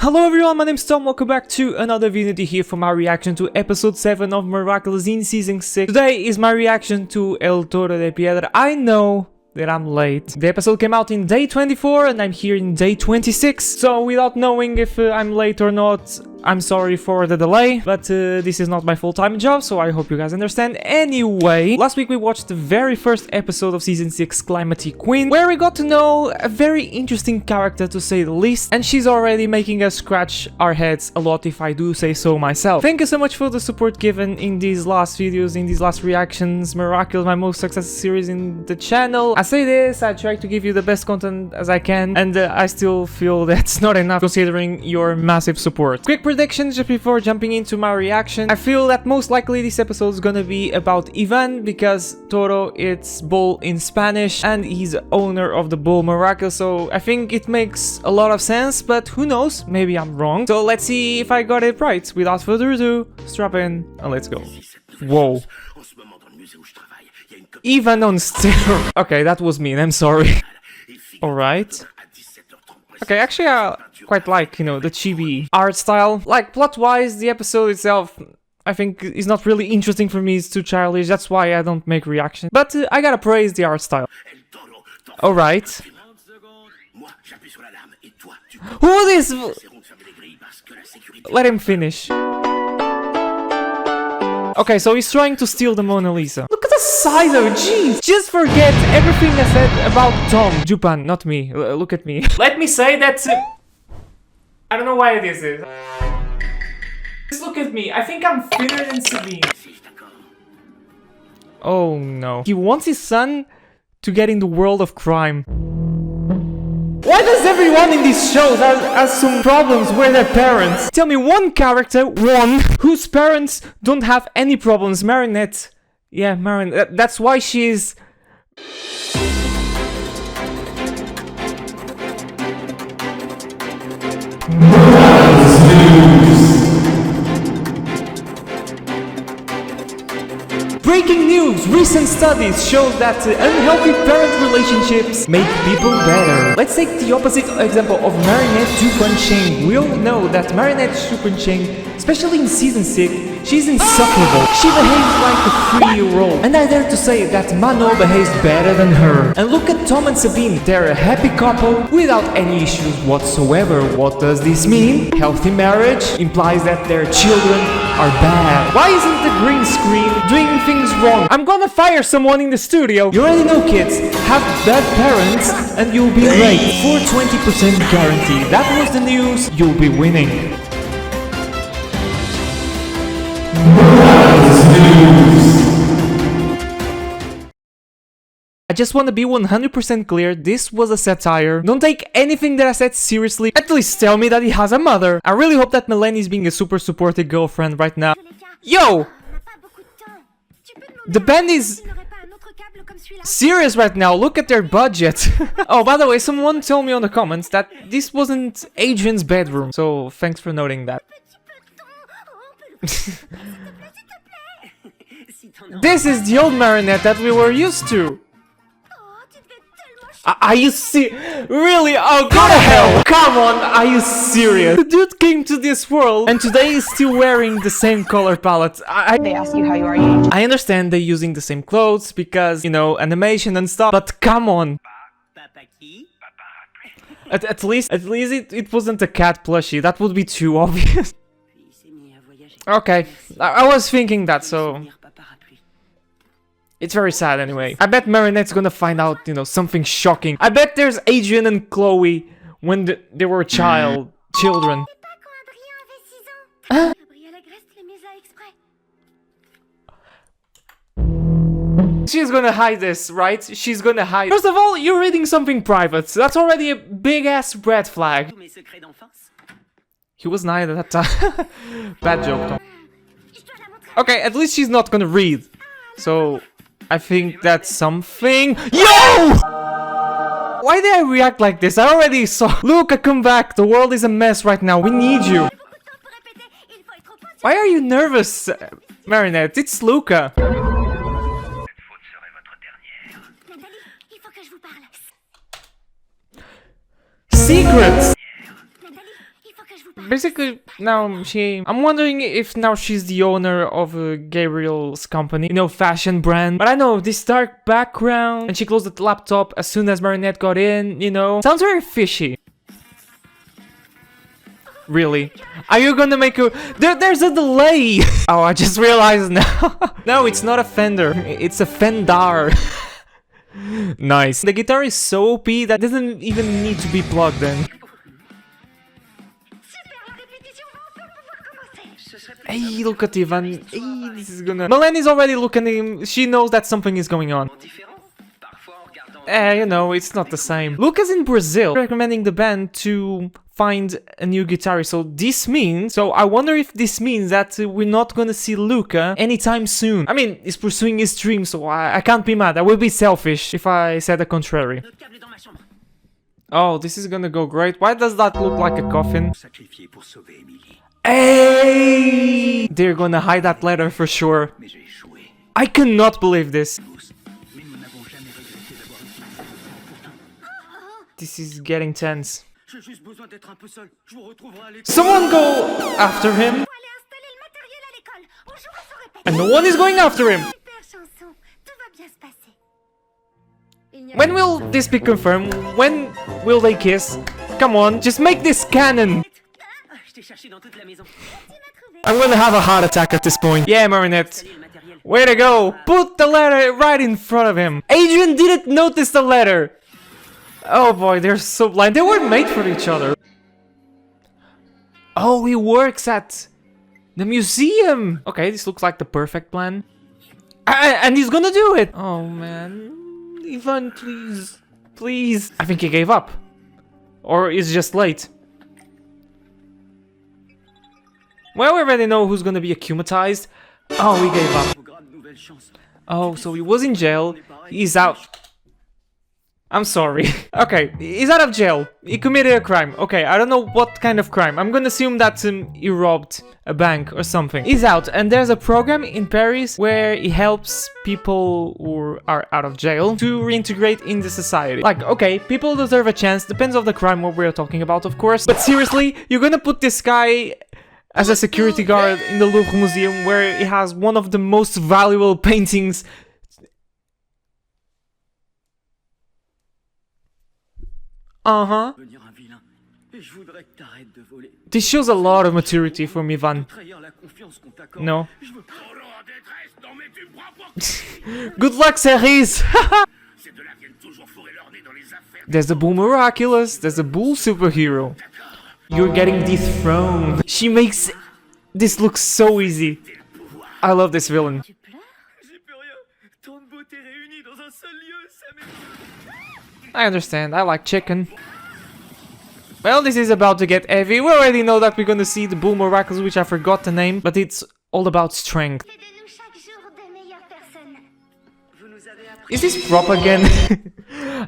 Hello everyone, my name's Tom, welcome back to another video here for my reaction to episode 7 of Miraculous in season 6. Today is my reaction to El Toro De Piedra. I know that I'm late. The episode came out in day 24 and I'm here in day 26. So without knowing if I'm late or not, I'm sorry for the delay, but this is not my full-time job, so I hope you guys understand. Anyway, last week we watched the very first episode of Season 6, Calamity Queen, where we got to know a very interesting character to say the least, and she's already making us scratch our heads a lot if I do say so myself. Thank you so much for the support given in these last videos, in these last reactions. Miraculous, my most successful series in the channel. I say this, I try to give you the best content as I can, and I still feel that's not enough considering your massive support. Quick predictions just before jumping into my reaction. I feel that most likely this episode is gonna be about Ivan, because Toro it's bull in Spanish and he's owner of the bull Miraculous, so I think it makes a lot of sense, but who knows, maybe I'm wrong. So let's see if I got it right. Without further ado, strap in and let's go. Whoa. Ivan on steroids. Okay, that was mean, I'm sorry. Alright. Okay, actually I quite like, you know, the chibi art style. Like, plot-wise, the episode itself, I think, is not really interesting for me. It's too childish, that's why I don't make reactions. But I gotta praise the art style. Alright. Who is... Let him finish. Okay, so he's trying to steal the Mona Lisa. Look at the size of it, jeez! Just forget everything I said about Tom. Jupan, not me. Look at me. Let me say that... I don't know why this is. Just look at me. I think I'm thinner than Sabine. Oh no. He wants his son to get in the world of crime. Why does everyone in these shows have some problems with their parents? Tell me one character, whose parents don't have any problems. Marinette. Yeah, Marinette. That's why she's... Breaking news! Recent studies show that unhealthy parent relationships make people better. Let's take the opposite example of Marinette Dupancheng. We all know that Marinette Dupancheng, especially in season 6, she's insufferable. She behaves like a 3-year-old. And I dare to say that Mano behaves better than her. And look at Tom and Sabine. They're a happy couple without any issues whatsoever. What does this mean? Healthy marriage implies that their children are bad. Why isn't the green screen doing things wrong? I'm gonna fire someone in the studio. You already know, kids, have bad parents and you'll be late. For 20% guarantee. That was the news. You'll be winning. I just want to be 100% clear, this was a satire. Don't take anything that I said seriously. At least tell me that he has a mother. I really hope that Melanie is being a super supportive girlfriend right now. Yo! The band is serious right now, look at their budget. Oh, by the way, someone told me on the comments that this wasn't Adrien's bedroom, so thanks for noting that. This is the old Marinette that we were used to. Are you really? Oh, go to hell! Come on, are you serious? The dude came to this world and today is still wearing the same color palette. They ask you how you are, you... I understand they're using the same clothes because, you know, animation and stuff, but come on. At least it wasn't a cat plushie, that would be too obvious. Okay, I was thinking that, so... It's very sad anyway. I bet Marinette's gonna find out, you know, something shocking. I bet there's Adrien and Chloe when they were children. Huh? She's gonna hide this, right? She's gonna hide. First of all, you're reading something private. That's already a big-ass red flag. He was 9 at that time. Bad joke, Tom. Okay, at least she's not gonna read. So... I think that's something. Yo! Why did I react like this? I already saw. Luka, come back. The world is a mess right now. We need you. Why are you nervous, Marinette? It's Luka. Secrets. Basically, now I'm wondering if now she's the owner of Gabriel's company, you know, fashion brand. But I know this dark background, and she closed the laptop as soon as Marinette got in, you know. Sounds very fishy. Really? Are you gonna make a... There's a delay! Oh, I just realized now. No, it's not a Fender. It's a Fendar. Nice. The guitar is so OP that doesn't even need to be plugged in. Hey, look at Ivan. Hey, this is gonna... Malene is already looking at him. She knows that something is going on. You know, it's not the same. Luka's in Brazil, recommending the band to find a new guitarist. So this means... So I wonder if this means that we're not gonna see Luka anytime soon. I mean, he's pursuing his dream, so I can't be mad. I will be selfish if I said the contrary. Oh, this is gonna go great. Why does that look like a coffin? Hey! They're gonna hide that letter for sure. I cannot believe this. This is getting tense. Someone go after him! And no one is going after him! When will this be confirmed? When will they kiss? Come on, just make this canon! I'm gonna have a heart attack at this point. Yeah, Marinette. Way to go! Put the letter right in front of him! Adrien didn't notice the letter! Oh boy, they're so blind. They weren't made for each other. Oh, he works at the museum! Okay, this looks like the perfect plan. And he's gonna do it! Oh man... Ivan, please. Please. I think he gave up. Or is just late. Well, we already know who's gonna be akumatized. Oh, he gave up. Oh, so he was in jail. He's out. I'm sorry. Okay, he's out of jail. He committed a crime. Okay, I don't know what kind of crime. I'm gonna assume that he robbed a bank or something. He's out, and there's a program in Paris where he helps people who are out of jail to reintegrate in the society. Like, okay, people deserve a chance. Depends on the crime what we're talking about, of course. But seriously, you're gonna put this guy as a security guard in the Louvre Museum where he has one of the most valuable paintings. Uh-huh. This shows a lot of maturity from Ivan. No. Good luck, Cerise! There's the Bull Miraculous, there's the Bull Superhero. You're getting dethroned. She makes this look so easy. I love this villain. I understand, I like chicken. Well, this is about to get heavy. We already know that we're gonna see the Bull Miraculous, which I forgot the name, but it's all about strength. Is this prop again?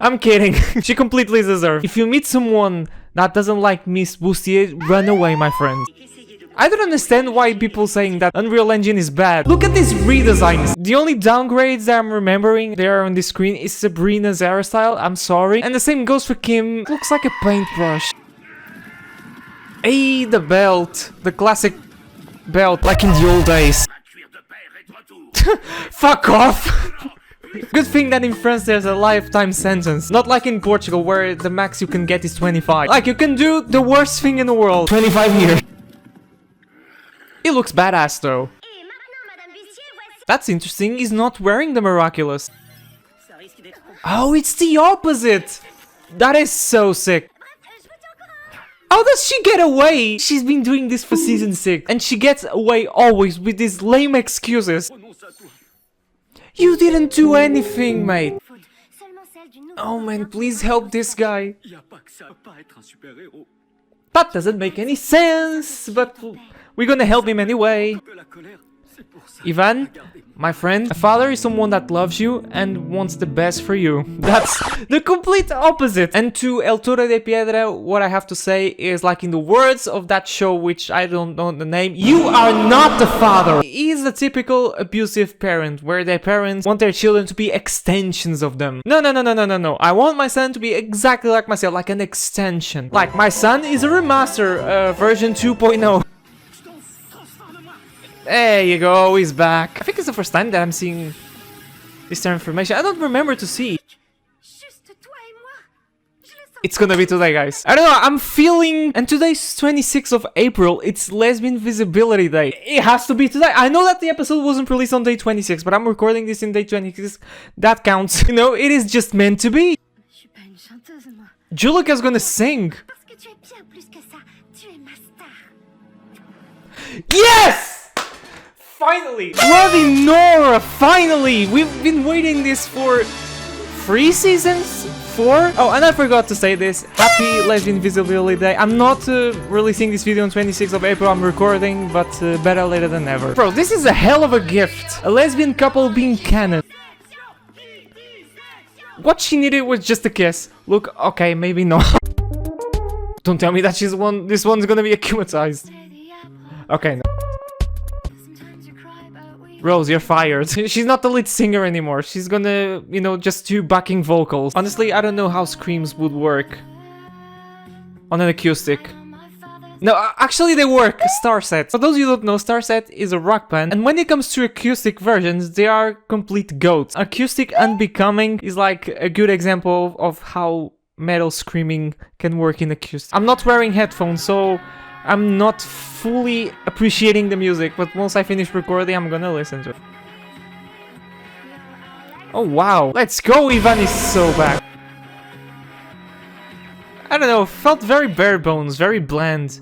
I'm kidding. She completely deserves. If you meet someone that doesn't like Miss Bustier, run away, my friend. I don't understand why people saying that Unreal Engine is bad. Look at these redesigns. The only downgrades that I'm remembering there on the screen is Sabrina's hairstyle. I'm sorry. And the same goes for Kim. Looks like a paintbrush. Hey, the belt. The classic belt, like in the old days. Fuck off. Good thing that in France there's a lifetime sentence. Not like in Portugal where the max you can get is 25. Like, you can do the worst thing in the world. 25 years. He looks badass though. That's interesting, he's not wearing the Miraculous. Oh, it's the opposite! That is so sick. How does she get away? She's been doing this for season 6. And she gets away always with these lame excuses. You didn't do anything, mate. Oh man, please help this guy. That doesn't make any sense, but we're gonna help him anyway. Ivan, my friend, a father is someone that loves you and wants the best for you. That's the complete opposite. And to El Toro De Piedra, what I have to say is, like in the words of that show, which I don't know the name, you are not the father. He is the typical abusive parent, where their parents want their children to be extensions of them. No. I want my son to be exactly like myself, like an extension. Like my son is a remaster, version 2.0. There you go, he's back. I think it's the first time that I'm seeing this transformation. I don't remember to see. It's gonna be today, guys. I don't know, I'm feeling... And today's 26th of April, it's Lesbian Visibility Day. It has to be today. I know that the episode wasn't released on day 26, but I'm recording this in day 26. That counts. You know, it is just meant to be. Juleka's gonna sing. Yes! Finally! Bloody Nora! Finally! We've been waiting this for 3 seasons? 4? Oh, and I forgot to say this. Happy Lesbian Visibility Day. I'm not releasing this video on 26th of April. I'm recording, but better later than never. Bro, this is a hell of a gift. A lesbian couple being canon. What she needed was just a kiss. Look, okay, maybe no. Don't tell me that this one's gonna be akumatized. Okay, no. Rose, you're fired. She's not the lead singer anymore. She's gonna, you know, just do backing vocals. Honestly, I don't know how screams would work on an acoustic. No, actually they work. Starset. For those of you who don't know, Starset is a rock band, and when it comes to acoustic versions, they are complete goats. Acoustic Unbecoming is like a good example of how metal screaming can work in acoustic. I'm not wearing headphones, so I'm not fully appreciating the music, but once I finish recording, I'm gonna listen to it. Oh wow, let's go, Ivan is so back. I don't know, felt very bare bones, very bland.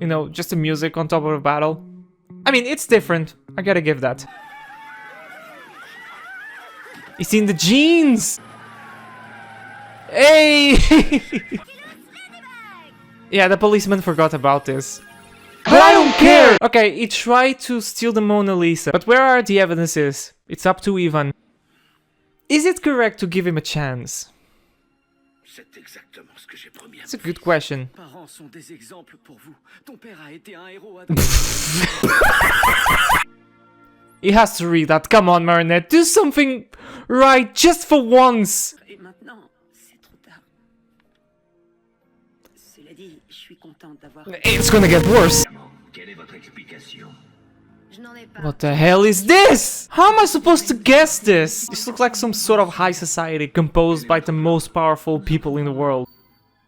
You know, just the music on top of a battle. I mean, it's different, I gotta give that. It's in the jeans! Hey! Yeah, the policeman forgot about this. But I don't care! Okay, he tried to steal the Mona Lisa, but where are the evidences? It's up to Ivan. Is it correct to give him a chance? That's a good question. He has to read that. Come on, Marinette, do something right just for once! It's gonna get worse. What the hell is this? How am I supposed to guess this? This looks like some sort of high society composed by the most powerful people in the world.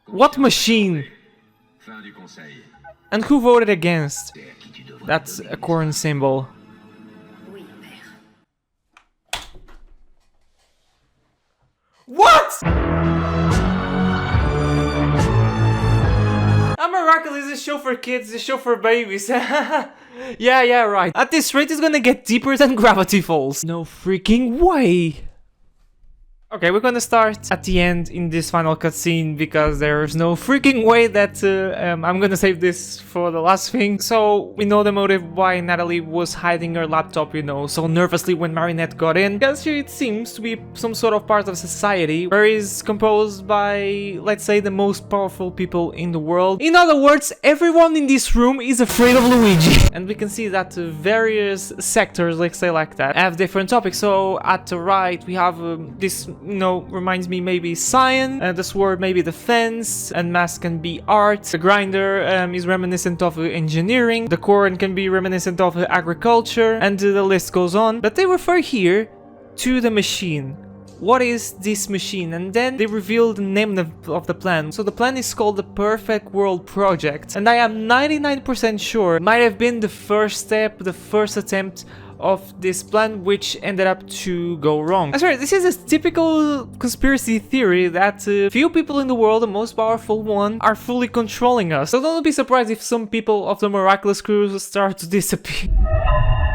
What machine? And who voted against? That's a corn symbol. What? Miraculous is a show for kids, a show for babies. Yeah, right. At this rate, it's gonna get deeper than Gravity Falls. No freaking way. Okay, we're gonna start at the end in this final cutscene because there's no freaking way that I'm gonna save this for the last thing. So we know the motive why Natalie was hiding her laptop, you know, so nervously when Marinette got in. Because it seems to be some sort of part of society where is composed by, let's say, the most powerful people in the world. In other words, everyone in this room is afraid of Luigi. And we can see that various sectors, let's say like that, have different topics. So at the right, we have this, you know, reminds me maybe science, the sword maybe defense, and mask can be art, the grinder is reminiscent of engineering, the corn can be reminiscent of agriculture, and the list goes on. But they refer here to the machine. What is this machine? And then they reveal the name of the plan. So the plan is called the Perfect World Project, and I am 99% sure it might have been the first step, the first attempt of this plan, which ended up to go wrong. I swear, this is a typical conspiracy theory that few people in the world, the most powerful one, are fully controlling us. So don't be surprised if some people of the Miraculous crew start to disappear.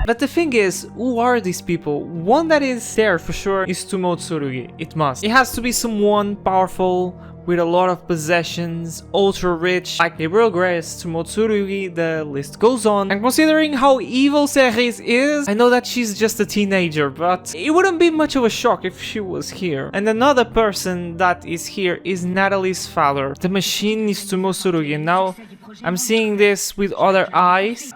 But the thing is, who are these people? One that is there for sure is Tomo Tsurugi. It must. It has to be someone powerful with a lot of possessions, ultra rich, like Gabriel Grace to Motsurugi, the list goes on. And considering how evil Ceres is, I know that she's just a teenager, but it wouldn't be much of a shock if she was here. And another person that is here is Natalie's father. The machine is to Motsurugi, and now I'm seeing this with other eyes.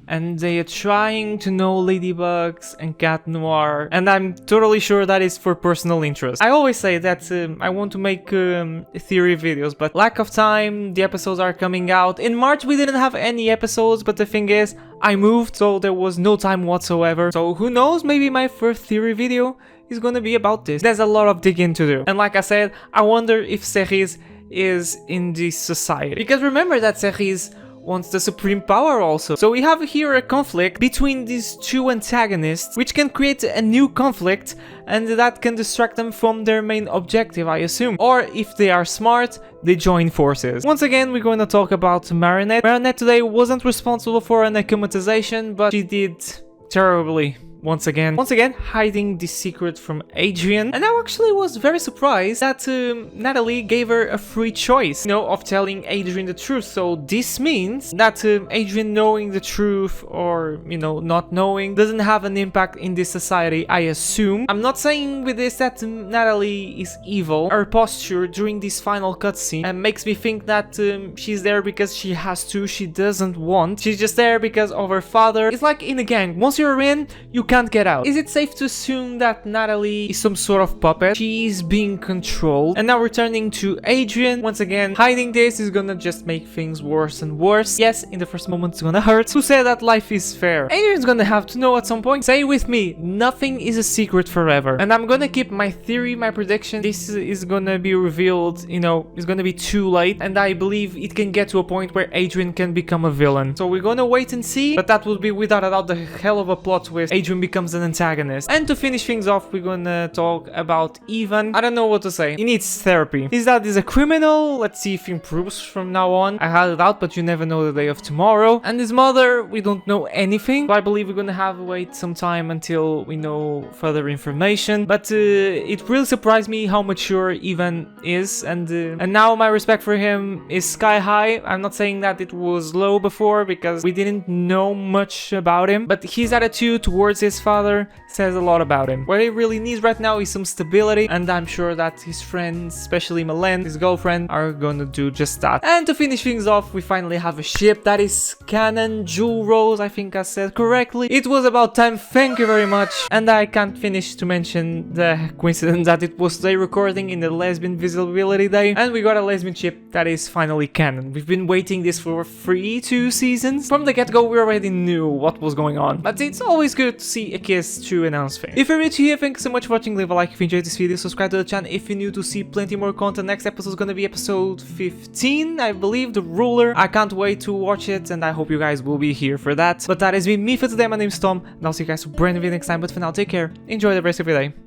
And they are trying to know ladybugs and cat noir, and I'm totally sure that is for personal interest. I always say that I want to make theory videos, but lack of time, the episodes are coming out. In March we didn't have any episodes, but the thing is, I moved, so there was no time whatsoever. So who knows, maybe my first theory video is gonna be about this. There's a lot of digging to do. And like I said, I wonder if Ceres is in this society. Because remember that Ceres wants the supreme power also. So we have here a conflict between these two antagonists, which can create a new conflict, and that can distract them from their main objective, I assume. Or if they are smart, they join forces. Once again, we're going to talk about Marinette. Marinette today wasn't responsible for an akumatization, but she did terribly. Once again hiding the secret from Adrien. And I actually was very surprised that Natalie gave her a free choice, you know, of telling Adrien the truth. So this means that Adrien knowing the truth, or, you know, not knowing, doesn't have an impact in this society, I assume. I'm not saying with this that Natalie is evil. Her posture during this final cutscene makes me think that she's there because she has to, she doesn't want. She's just there because of her father. It's like in a gang, once you're in, you can't get out. Is it safe to assume that Natalie is some sort of puppet? She's being controlled. And now returning to Adrien, once again, hiding this is gonna just make things worse and worse. Yes, in the first moment it's gonna hurt. Who said that life is fair? Adrien's gonna have to know at some point. Say with me, nothing is a secret forever. And I'm gonna keep my theory, my prediction. This is gonna be revealed, you know, it's gonna be too late. And I believe it can get to a point where Adrien can become a villain. So we're gonna wait and see. But that would be without a doubt the hell of a plot twist. Adrien becomes an antagonist. And to finish things off, we're gonna talk about Ivan. I don't know what to say. He needs therapy. His dad is a criminal. Let's see if he improves from now on. I highly doubt, but you never know the day of tomorrow. And his mother, we don't know anything. So I believe we're gonna have to wait some time until we know further information. But it really surprised me how mature Ivan is, and now my respect for him is sky high. I'm not saying that it was low before because we didn't know much about him, but his attitude towards his father says a lot about him. What he really needs right now is some stability, and I'm sure that his friends, especially Marinette, his girlfriend, are gonna do just that. And to finish things off, we finally have a ship that is CANON, JULEROSE, I think I said correctly. It was about time, thank you very much. And I can't finish to mention the coincidence that it was today recording in the Lesbian Visibility Day, and we got a lesbian ship that is finally canon. We've been waiting this for 2 seasons. From the get-go, we already knew what was going on, but it's always good to see a kiss to announce things. If you're new here, thank you so much for watching. Leave a like if you enjoyed this video, subscribe to the channel if you're new to see plenty more content. Next episode is gonna be episode 15, I believe, the ruler. I can't wait to watch it, and I hope you guys will be here for that. But that has been me for today. My name's Tom, and I'll see you guys for a brand new video next time. But for now, take care, enjoy the rest of your day.